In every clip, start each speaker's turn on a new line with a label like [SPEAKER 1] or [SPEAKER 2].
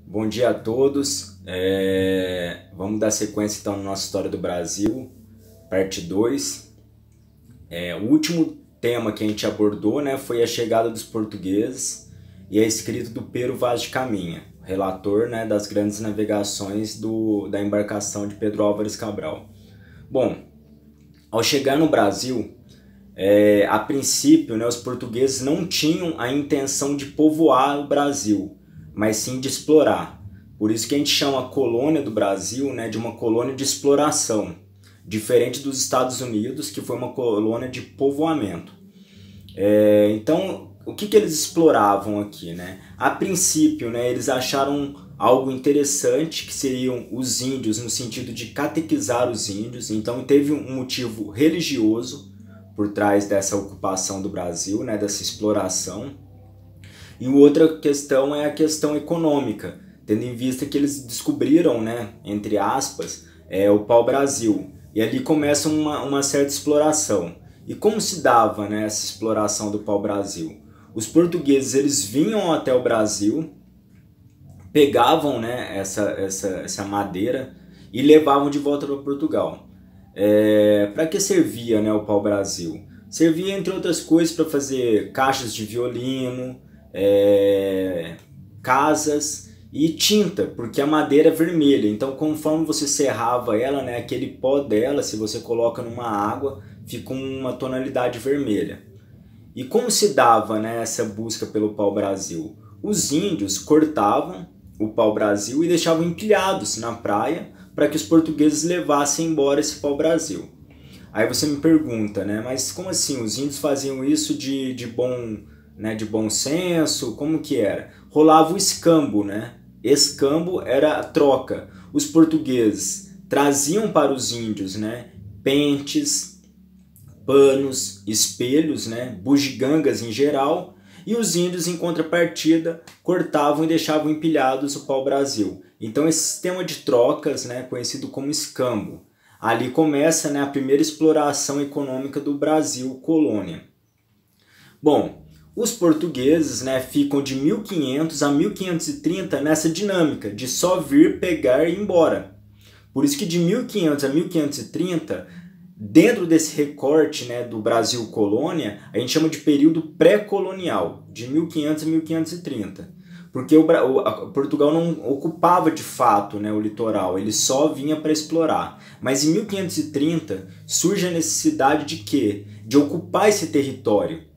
[SPEAKER 1] Bom dia a todos. Vamos dar sequência então na nossa história do Brasil, parte 2. O último tema que a gente abordou, né, foi a chegada dos portugueses e a escrita do Pero Vaz de Caminha, relator, né, das grandes navegações da embarcação de Pedro Álvares Cabral. Bom, ao chegar no Brasil, a princípio, né, os portugueses não tinham a intenção de povoar o Brasil, mas sim de explorar. Por isso que a gente chama a colônia do Brasil, né, de uma colônia de exploração, diferente dos Estados Unidos, que foi uma colônia de povoamento. Então, o que eles exploravam aqui, né? A princípio, né, eles acharam algo interessante, que seriam os índios, no sentido de catequizar os índios. Então, teve um motivo religioso por trás dessa ocupação do Brasil, né, dessa exploração. E outra questão é a questão econômica, tendo em vista que eles descobriram, né, entre aspas, o pau-brasil. E ali começa uma certa exploração. E como se dava, né, essa exploração do pau-brasil? Os portugueses eles vinham até o Brasil, pegavam, né, essa madeira e levavam de volta para Portugal. Para que servia, né, o pau-brasil? Servia, entre outras coisas, para fazer caixas de violino, casas e tinta, porque a madeira é vermelha. Então, conforme você serrava ela, né, aquele pó dela, se você coloca numa água, fica uma tonalidade vermelha. E como se dava, né, essa busca pelo pau-brasil? Os índios cortavam o pau-brasil e deixavam empilhados na praia para que os portugueses levassem embora esse pau-brasil. Aí você me pergunta, né, mas como assim? Os índios faziam isso de bom senso? Como que era? Rolava o escambo, né? Escambo era a troca. Os portugueses traziam para os índios, né, pentes, panos, espelhos, né, bugigangas em geral, e os índios, em contrapartida, cortavam e deixavam empilhados o pau-brasil. Então esse sistema de trocas, né, conhecido como escambo, ali começa, né, a primeira exploração econômica do Brasil, colônia. Bom, os portugueses, né, ficam de 1500 a 1530 nessa dinâmica de só vir, pegar e ir embora. Por isso que de 1500 a 1530, dentro desse recorte, né, do Brasil colônia, a gente chama de período pré-colonial, de 1500 a 1530. Porque Portugal não ocupava de fato, né, o litoral, ele só vinha para explorar. Mas em 1530 surge a necessidade de quê? De ocupar esse território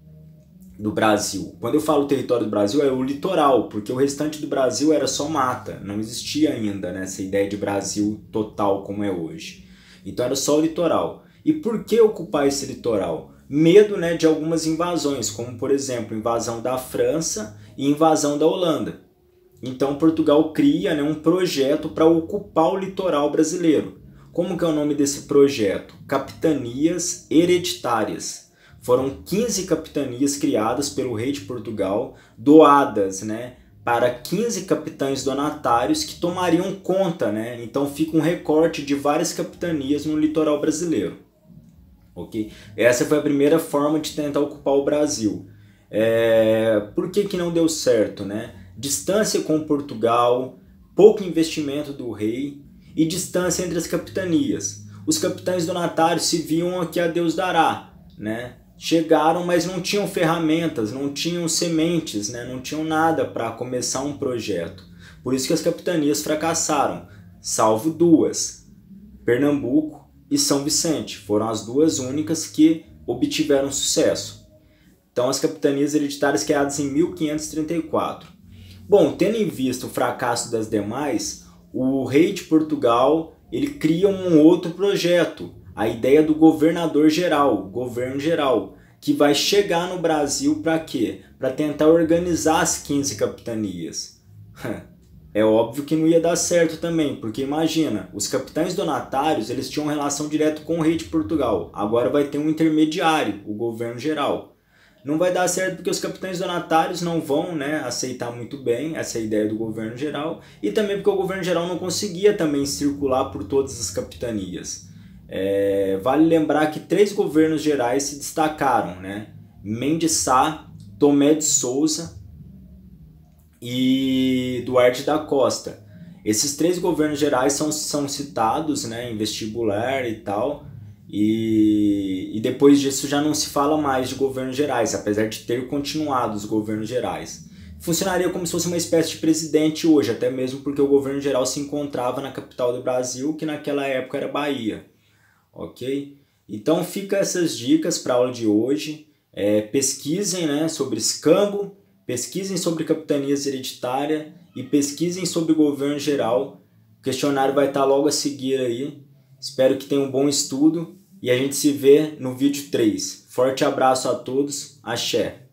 [SPEAKER 1] do Brasil. Quando eu falo território do Brasil, é o litoral, porque o restante do Brasil era só mata, não existia ainda, né, essa ideia de Brasil total como é hoje. Então era só o litoral. E por que ocupar esse litoral? Medo, né, de algumas invasões, como por exemplo, invasão da França e invasão da Holanda. Então Portugal cria, né, um projeto para ocupar o litoral brasileiro. Como que é o nome desse projeto? Capitanias Hereditárias. Foram 15 capitanias criadas pelo rei de Portugal, doadas, né, para 15 capitães donatários que tomariam conta, né? Então fica um recorte de várias capitanias no litoral brasileiro. Okay? Essa foi a primeira forma de tentar ocupar o Brasil. Por que não deu certo, né? Distância com Portugal, pouco investimento do rei e distância entre as capitanias. Os capitães donatários se viam aqui a Deus dará, né? Chegaram, mas não tinham ferramentas, não tinham sementes, né? Não tinham nada para começar um projeto. Por isso que as capitanias fracassaram, salvo duas, Pernambuco e São Vicente. Foram as duas únicas que obtiveram sucesso. Então as capitanias hereditárias criadas em 1534. Bom, tendo em vista o fracasso das demais, o rei de Portugal ele cria um outro projeto, a ideia do governador geral, governo geral, que vai chegar no Brasil para quê? Para tentar organizar as 15 capitanias. É óbvio que não ia dar certo também, porque imagina, os capitães donatários eles tinham relação direta com o rei de Portugal, agora vai ter um intermediário, o governo geral. Não vai dar certo porque os capitães donatários não vão, né, aceitar muito bem essa ideia do governo geral, e também porque o governo geral não conseguia também circular por todas as capitanias. Vale lembrar que 3 governos gerais se destacaram, né? Mendes Sá, Tomé de Souza e Duarte da Costa. Esses 3 governos gerais são citados, né, em vestibular e tal, e depois disso já não se fala mais de governos gerais, apesar de ter continuado os governos gerais. Funcionaria como se fosse uma espécie de presidente hoje, até mesmo porque o governo geral se encontrava na capital do Brasil, que naquela época era Bahia. Ok? Então fica essas dicas para a aula de hoje. Pesquisem, né, sobre escambo, pesquisem sobre capitanias hereditárias e pesquisem sobre o governo geral. O questionário vai estar logo a seguir aí. Espero que tenham um bom estudo e a gente se vê no vídeo 3. Forte abraço a todos. Axé!